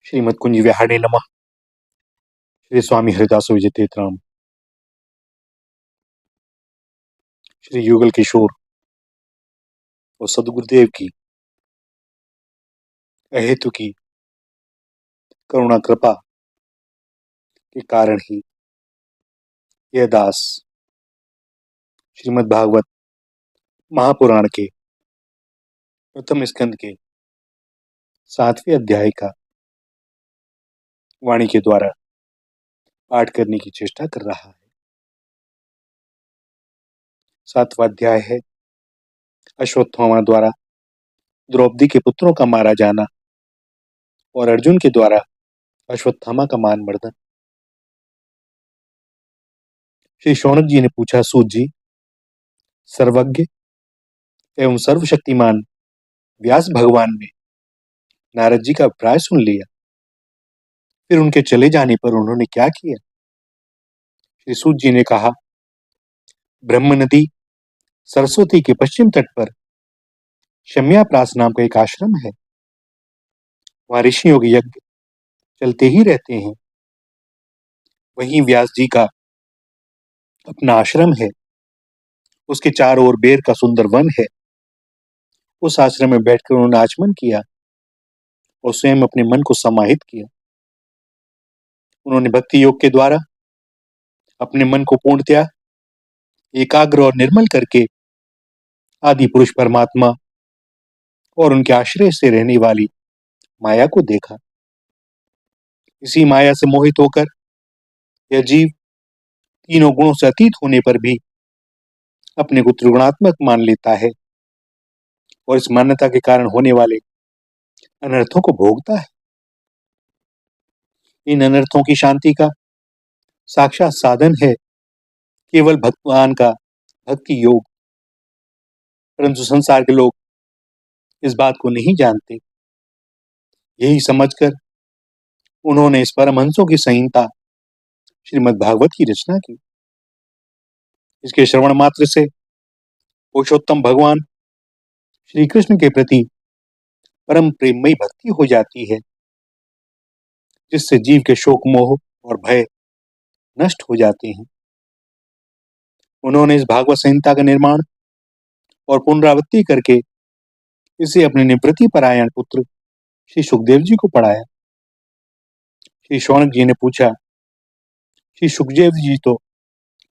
श्रीमद्कुंज विहारे नमः। श्री स्वामी हरिदास विजय तीर्थराम। श्री युगल किशोर और सदगुरुदेव की अहेतु की करुणा कृपा के कारण ही यह दास श्रीमद् भागवत महापुराण के प्रथम स्कंद के 7वें अध्याय का वाणी के द्वारा पाठ करने की चेष्टा कर रहा है। 7वां अध्याय है अश्वत्थामा द्वारा द्रौपदी के पुत्रों का मारा जाना और अर्जुन के द्वारा अश्वत्थामा का मान मर्दन। श्री शौनक जी ने पूछा, सूत जी, सर्वज्ञ एवं सर्वशक्तिमान व्यास भगवान ने नारद जी का अभिप्राय सुन लिया, फिर उनके चले जाने पर उन्होंने क्या किया? श्री सूत जी ने कहा, ब्रह्म नदी सरस्वती के पश्चिम तट पर शम्याप्रास नाम का एक आश्रम है। वहां ऋषियों के यज्ञ चलते ही रहते हैं। वहीं व्यास जी का अपना आश्रम है। उसके चारों ओर बेर का सुंदर वन है। उस आश्रम में बैठकर उन्होंने आचमन किया और स्वयं अपने मन को समाहित किया। उन्होंने भक्ति योग के द्वारा अपने मन को पूर्णतया एकाग्र और निर्मल करके आदि पुरुष परमात्मा और उनके आश्रय से रहने वाली माया को देखा। इसी माया से मोहित होकर यह जीव तीनों गुणों से अतीत होने पर भी अपने को त्रिगुणात्मक मान लेता है और इस मान्यता के कारण होने वाले अनर्थों को भोगता है। इन अनर्थों की शांति का साक्षात साधन है केवल भगवान का भक्ति योग। परंतु संसार के लोग इस बात को नहीं जानते। यही समझकर उन्होंने इस परमहंसों की संहिता श्रीमद् भागवत की रचना की। इसके श्रवण मात्र से पुरुषोत्तम भगवान श्री कृष्ण के प्रति परम प्रेममयी भक्ति हो जाती है, जिससे जीव के शोक मोह और भय नष्ट हो जाते हैं। उन्होंने इस भागवत संहिता का निर्माण और पुनरावृत्ति करके इसे अपने निवृत्ति परायण पुत्र श्री सुखदेव जी को पढ़ाया। श्री शौनक जी ने पूछा, श्री सुखदेव जी तो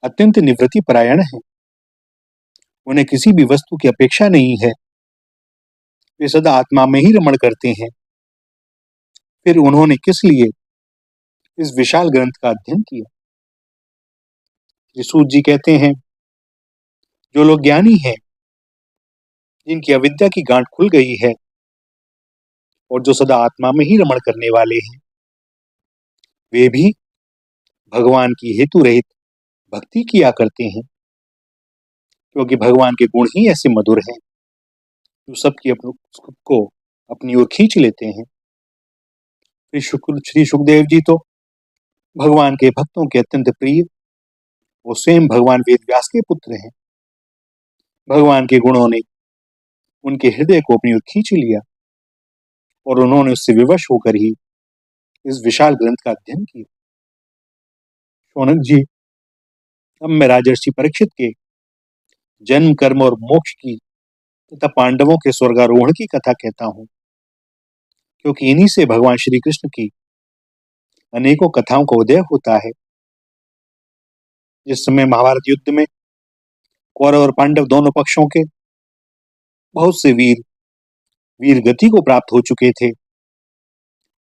अत्यंत निवृत्ति परायण है, उन्हें किसी भी वस्तु की अपेक्षा नहीं है, वे सदा आत्मा में ही रमण करते हैं, फिर उन्होंने किस लिए इस विशाल ग्रंथ का अध्ययन किया? श्री सूत जी कहते हैं, जो लोग ज्ञानी हैं, जिनकी अविद्या की गांठ खुल गई है और जो सदा आत्मा में ही रमण करने वाले हैं, वे भी भगवान की हेतु रहित भक्ति किया करते हैं, क्योंकि भगवान के गुण ही ऐसे मधुर हैं जो सबकी को अपनी ओर खींच लेते हैं। श्री सुखदेव जी तो भगवान के भक्तों के अत्यंत प्रिय और स्वयं भगवान वेद व्यास के पुत्र हैं। भगवान के गुणों ने उनके हृदय को अपनी ओर खींच लिया और उन्होंने उससे विवश होकर ही इस विशाल ग्रंथ का अध्ययन किया। शौनक जी, अब मैं राजर्षि परीक्षित के जन्म, कर्म और मोक्ष की तथा पांडवों के स्वर्गारोहण की कथा कहता हूं, क्योंकि इन्हीं से भगवान श्री कृष्ण की अनेकों कथाओं का उदय होता है। जिस समय महाभारत युद्ध में कौरव और पांडव दोनों पक्षों के बहुत से वीर गति को प्राप्त हो चुके थे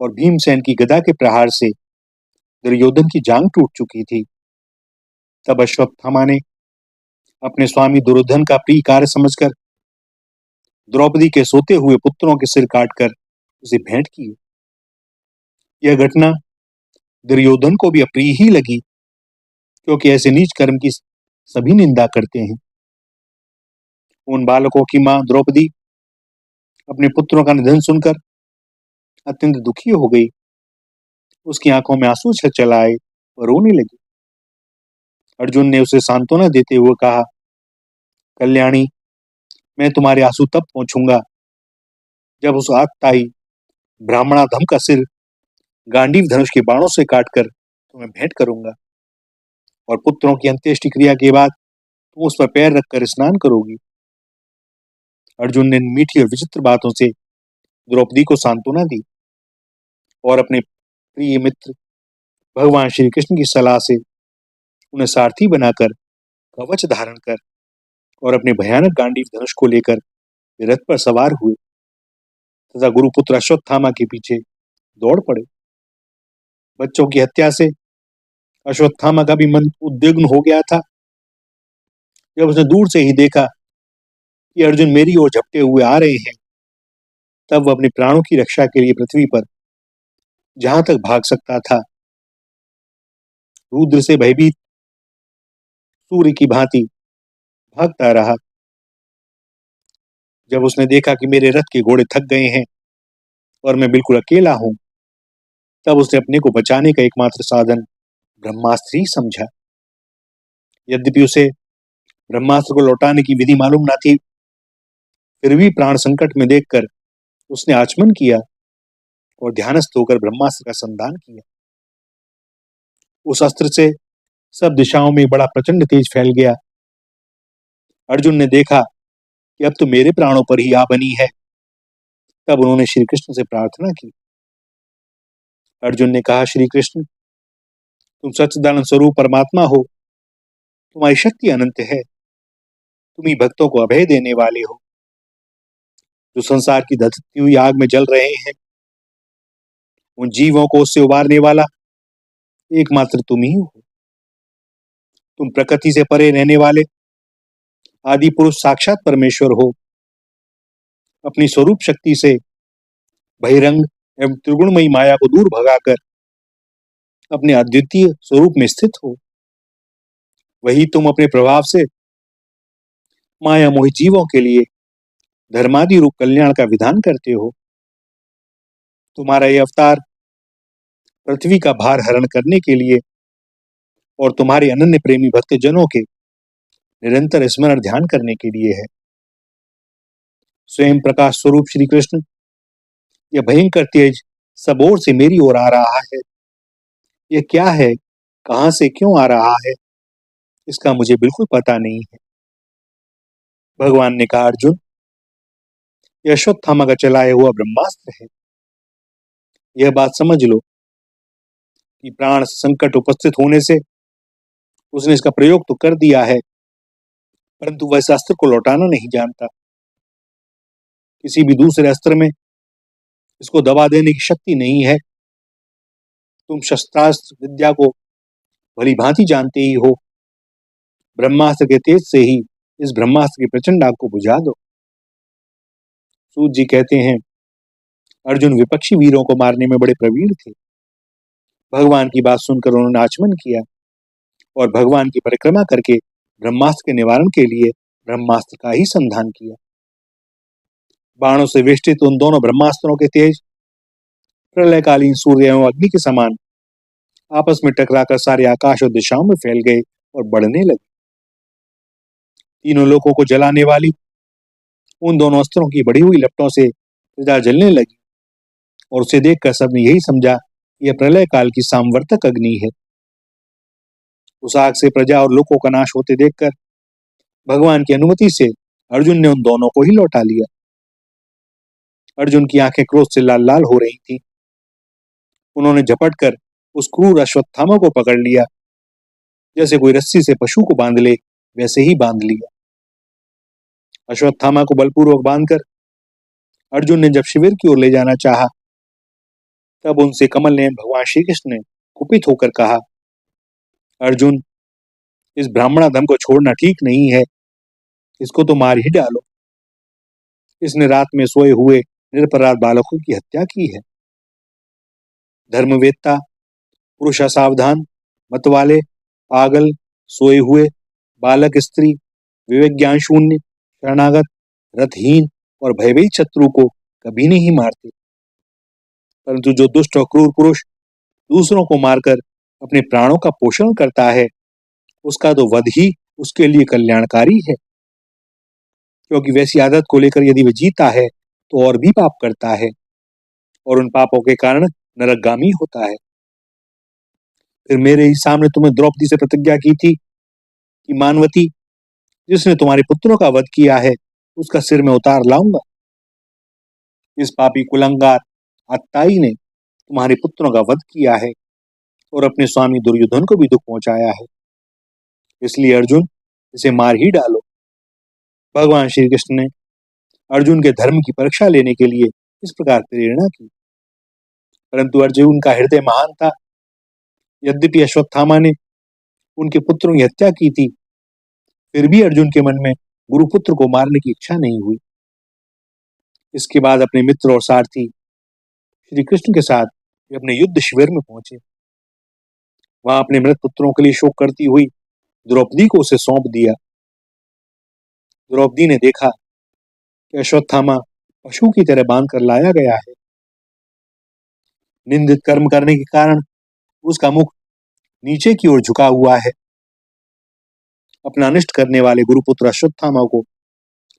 और भीमसेन की गदा के प्रहार से दुर्योधन की जांघ टूट चुकी थी, तब अश्वत्थामा ने अपने स्वामी दुर्योधन का प्रिय कार्य समझकर द्रौपदी के सोते हुए पुत्रों के सिर काटकर उसे भेंट की। यह घटना दुर्योधन को भी अप्रिय ही लगी, क्योंकि ऐसे नीच कर्म की सभी निंदा करते हैं। उन बालकों की मां द्रौपदी अपने पुत्रों का निधन सुनकर अत्यंत दुखी हो गई। उसकी आंखों में आंसू चल आए और रोने लगी। अर्जुन ने उसे सांत्वना देते हुए कहा, कल्याणी, मैं तुम्हारे आंसू तब पहुंचूंगा जब उस आतताई ब्राह्मणाधम का सिर गांडीव धनुष के बाणों से काटकर तुम्हें भेंट करूंगा और पुत्रों की अंत्येष्टि क्रिया के बाद तुम उस पर पैर रखकर स्नान करोगी। अर्जुन ने मीठी और विचित्र बातों से द्रौपदी को सांत्वना दी और अपने प्रिय मित्र भगवान श्री कृष्ण की सलाह से उन्हें सारथी बनाकर कवच धारण कर और अपने भयानक गांडीव धनुष को लेकर वे रथ पर सवार हुए तथा गुरुपुत्र अश्वत्थामा के पीछे दौड़ पड़े। बच्चों की हत्या से अश्वत्थामा का भी मन उद्विग्न हो गया था। जब उसने दूर से ही देखा कि अर्जुन मेरी ओर झपटे हुए आ रहे हैं, तब वह अपने प्राणों की रक्षा के लिए पृथ्वी पर जहां तक भाग सकता था रुद्र से भयभीत सूर्य की भांति भागता रहा। जब उसने देखा कि मेरे रथ के घोड़े थक गए हैं और मैं बिल्कुल अकेला हूं, तब उसने अपने को बचाने का एकमात्र साधन ब्रह्मास्त्र ही समझा। यद्यपि उसे ब्रह्मास्त्र को लौटाने की विधि मालूम न थी, फिर भी प्राण संकट में देखकर उसने आचमन किया और ध्यानस्थ होकर ब्रह्मास्त्र का संधान किया। उस अस्त्र से सब दिशाओं में बड़ा प्रचंड तेज फैल गया। अर्जुन ने देखा कि अब तो मेरे प्राणों पर ही आ बनी है। तब उन्होंने श्री कृष्ण से प्रार्थना की। अर्जुन ने कहा, श्री कृष्ण, तुम सच्चिदानंद स्वरूप परमात्मा हो, तुम्हारी शक्ति अनंत है, तुम ही भक्तों को अभय देने वाले हो। जो संसार की धधकती हुई आग में जल रहे हैं, उन जीवों को उससे उबारने वाला एकमात्र तुम ही हो। तुम प्रकृति से परे रहने वाले आदि पुरुष साक्षात परमेश्वर हो। अपनी स्वरूप शक्ति से बहिरंग एवं त्रिगुणमयी माया को दूर भगाकर अपने अद्वितीय स्वरूप में स्थित हो। वही तुम अपने प्रभाव से माया मोहित जीवों के लिए धर्मादि रूप कल्याण का विधान करते हो। तुम्हारा यह अवतार पृथ्वी का भार हरण करने के लिए और तुम्हारे अनन्य प्रेमी भक्त जनों के निरंतर स्मरण ध्यान करने के लिए है। स्वयं प्रकाश स्वरूप श्री कृष्ण, यह भयंकर तेज सब ओर से मेरी ओर आ रहा है। यह क्या है, कहां से क्यों आ रहा है, इसका मुझे बिल्कुल पता नहीं है। भगवान ने कहा, अर्जुन, यह अश्वत्थामा का चलाया हुआ ब्रह्मास्त्र है। यह बात समझ लो कि प्राण संकट उपस्थित होने से उसने इसका प्रयोग तो कर दिया है, परंतु वह इस अस्त्र को लौटाना नहीं जानता। किसी भी दूसरे अस्त्र में इसको दबा देने की शक्ति नहीं है। तुम शस्त्रास्त्र विद्या को भली भांति जानते ही हो। ब्रह्मास्त्र के तेज से ही इस ब्रह्मास्त्र की प्रचंड आग को बुझा दो। सूत जी कहते हैं, अर्जुन विपक्षी वीरों को मारने में बड़े प्रवीण थे। भगवान की बात सुनकर उन्होंने आचमन किया और भगवान की परिक्रमा करके ब्रह्मास्त्र के निवारण के लिए ब्रह्मास्त्र का ही संधान किया। बाणों से वेष्टित उन दोनों ब्रह्मास्त्रों के तेज प्रलयकालीन सूर्य एवं अग्नि के समान आपस में टकराकर सारे आकाश और दिशाओं में फैल गए और बढ़ने लगे। तीनों लोकों को जलाने वाली उन दोनों अस्त्रों की बढ़ी हुई लपटों से प्रजा जलने लगी और उसे देखकर सबने यही समझा कि यह प्रलय काल की सामवर्तक अग्नि है। उस आग से प्रजा और लोकों का नाश होते देखकर भगवान की अनुमति से अर्जुन ने उन दोनों को ही लौटा लिया। अर्जुन की आंखें क्रोध से लाल लाल हो रही थी। उन्होंने झपट कर उस क्रूर अश्वत्थामा को पकड़ लिया। जैसे कोई रस्सी से पशु को बांध ले, वैसे ही बांध लिया। अश्वत्थामा को बलपूर्वक बांधकर अर्जुन ने जब शिविर की ओर ले जाना चाहा, तब उनसे कमल नयन भगवान श्री कृष्ण ने कुपित होकर कहा, अर्जुन, इस ब्राह्मणाधम को छोड़ना ठीक नहीं है, इसको तो मार ही डालो। इसने रात में सोए हुए निरपराध बालकों की हत्या की है। धर्मवेत्ता, पुरुष असावधान, मतवाले, पागल, सोए हुए, बालक, स्त्री, विवेक ज्ञान शून्य, शरणागत, रथहीन और भयभीत शत्रु को कभी नहीं मारते, परंतु जो दुष्ट और क्रूर पुरुष दूसरों को मारकर अपने प्राणों का पोषण करता है, उसका तो वध ही उसके लिए कल्याणकारी है, क्योंकि वैसी आदत को लेकर यदि वह जीता है तो और भी पाप करता है और उन पापों के कारण नरकगामी होता है। फिर मेरे ही सामने तुमने द्रौपदी से प्रतिज्ञा की थी कि मानवती, जिसने तुम्हारे पुत्रों का वध किया है, उसका सिर में उतार लाऊंगा। इस पापी कुलंगार अत्ताई ने तुम्हारे पुत्रों का वध किया है और अपने स्वामी दुर्योधन को भी दुख पहुंचाया है। इसलिए अर्जुन, इसे मार ही डालो। भगवान श्री कृष्ण ने अर्जुन के धर्म की परीक्षा लेने के लिए इस प्रकार प्रेरणा की। परंतु अर्जुन का हृदय महान था। यद्यपि अश्वत्थामा ने उनके पुत्रों की हत्या की थी, फिर भी अर्जुन के मन में गुरुपुत्र को मारने की इच्छा नहीं हुई। इसके बाद अपने मित्र और सारथी श्री कृष्ण के साथ वे अपने युद्ध शिविर में पहुंचे। वहां अपने मृत पुत्रों के लिए शोक करती हुई द्रौपदी को उसे सौंप दिया। द्रौपदी ने देखा कि अश्वत्थामा पशु की तरह बांध कर लाया गया है। निंदित कर्म करने के कारण उसका मुख नीचे की ओर झुका हुआ है। अपना अनिष्ट करने वाले गुरुपुत्र अश्वत्थामा को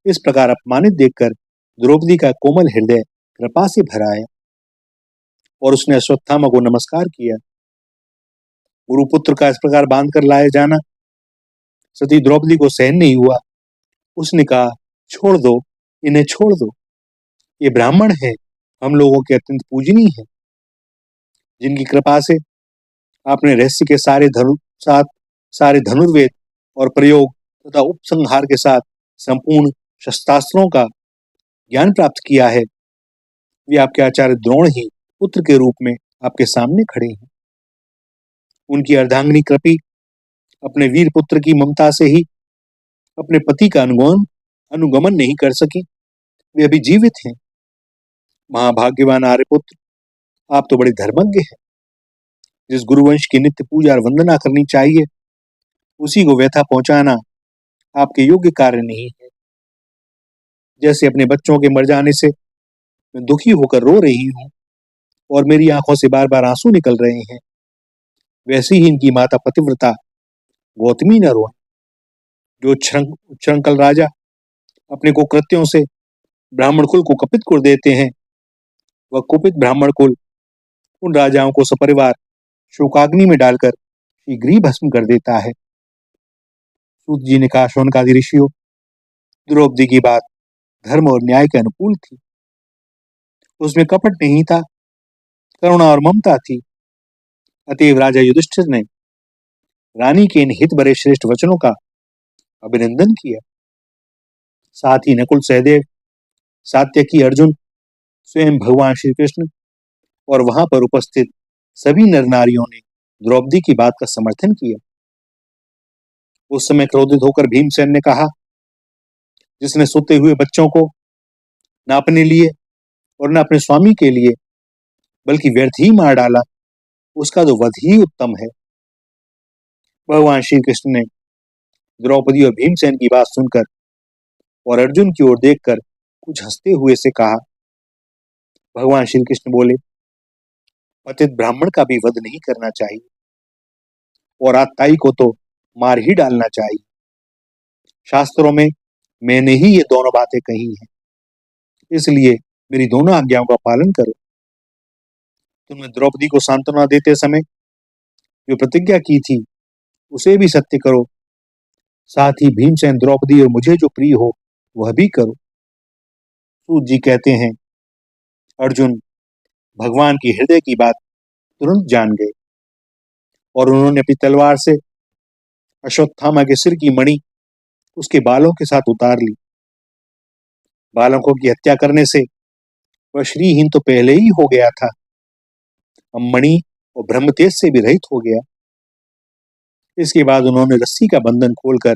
इस प्रकार अपमानित देखकर द्रौपदी का कोमल हृदय कृपा से भर आया और उसने अश्वत्थामा को नमस्कार किया। गुरुपुत्र का इस प्रकार बांध कर लाया जाना सती द्रौपदी को सहन नहीं हुआ। उसने कहा, छोड़ दो, इन्हें छोड़ दो। ये ब्राह्मण है, हम लोगों के अत्यंत पूजनीय है, जिनकी कृपा से आपने रहस्य के सारे धनुर्वेद और प्रयोग तथा उपसंहार के साथ संपूर्ण शस्त्रास्त्रों का ज्ञान प्राप्त किया है। वे आपके आचार्य द्रोण ही पुत्र के रूप में आपके सामने खड़े हैं। उनकी अर्धांगिनी कृपी अपने वीर पुत्र की ममता से ही अपने पति का अनुगमन नहीं कर सकी। वे अभी जीवित हैं। महाभाग्यवान आर्यपुत्र, आप तो बड़े धर्मज्ञ हैं। जिस गुरुवंश की नित्य पूजा और वंदना करनी चाहिए, उसी को व्यथा पहुंचाना आपके योग्य कार्य नहीं है। जैसे अपने बच्चों के मर जाने से मैं दुखी होकर रो रही हूं और मेरी आंखों से बार बार आंसू निकल रहे हैं, वैसे ही इनकी माता पतिव्रता गौतमी न रोए। जो उच्छृंखल राजा अपने कुकृत्यों से ब्राह्मण कुल को कपित कर देते हैं, वह कुपित ब्राह्मण कुल उन राजाओं को सपरिवार शोकाग्नि में डालकर शीघ्र ही भस्म कर देता है। सूत जी ने कहा, शौनकादि ऋषियों, द्रौपदी की बात धर्म और न्याय के अनुकूल थी। उसमें कपट नहीं था, करुणा और ममता थी। अतएव राजा युधिष्ठिर ने रानी के इन हित भरे श्रेष्ठ वचनों का अभिनंदन किया। साथ ही नकुल, सहदेव, सात्यकी, अर्जुन, स्वयं भगवान श्री कृष्ण और वहां पर उपस्थित सभी नर नारियों ने द्रौपदी की बात का समर्थन किया। उस समय क्रोधित होकर भीमसेन ने कहा, जिसने सोते हुए बच्चों को न अपने लिए और न अपने स्वामी के लिए बल्कि व्यर्थ ही मार डाला, उसका तो वध ही उत्तम है। भगवान श्री कृष्ण ने द्रौपदी और भीमसेन की बात सुनकर और अर्जुन की ओर देखकर कुछ हंसते हुए से कहा। भगवान श्री कृष्ण बोले, पतित ब्राह्मण का भी वध नहीं करना चाहिए और आत्ताई को तो मार ही डालना चाहिए। शास्त्रों में मैंने ही ये दोनों बातें कही हैं, इसलिए मेरी दोनों आज्ञाओं का पालन करो। तुमने द्रौपदी को सांत्वना देते समय जो प्रतिज्ञा की थी, उसे भी सत्य करो। साथ ही भीमसेन, द्रौपदी और मुझे जो प्रिय हो वह भी करो। सूत जी कहते हैं, अर्जुन भगवान की हृदय की बात तुरंत जान गए और उन्होंने अपनी तलवार से अश्वत्थामा के सिर की मणि उसके बालों के साथ उतार ली। बालकों की हत्या करने से वह श्रीहीन तो पहले ही हो गया था, अब मणि और ब्रह्मतेज से भी रहित हो गया। इसके बाद उन्होंने रस्सी का बंधन खोलकर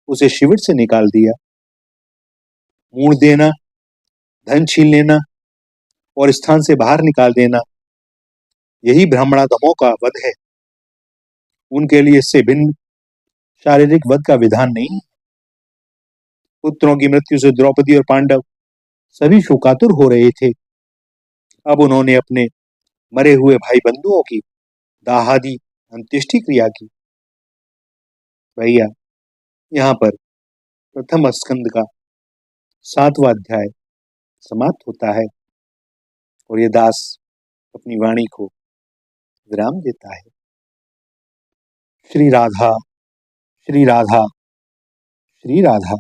उसे शिविर से निकाल दिया। मूड़ देना, धन छीन लेना और स्थान से बाहर निकाल देना, यही ब्राह्मणाधमों का वध है। उनके लिए इससे भिन्न शारीरिक वध का विधान नहीं। पुत्रों की मृत्यु से द्रौपदी और पांडव सभी शोकातुर हो रहे थे। अब उन्होंने अपने मरे हुए भाई बंधुओं की दाहादी अंत्येष्टि क्रिया की। भैया, यहाँ पर प्रथम स्कंद का 7वां अध्याय समाप्त होता है और ये दास अपनी वाणी को विराम देता है। श्री राधा, श्री राधा, श्री राधा।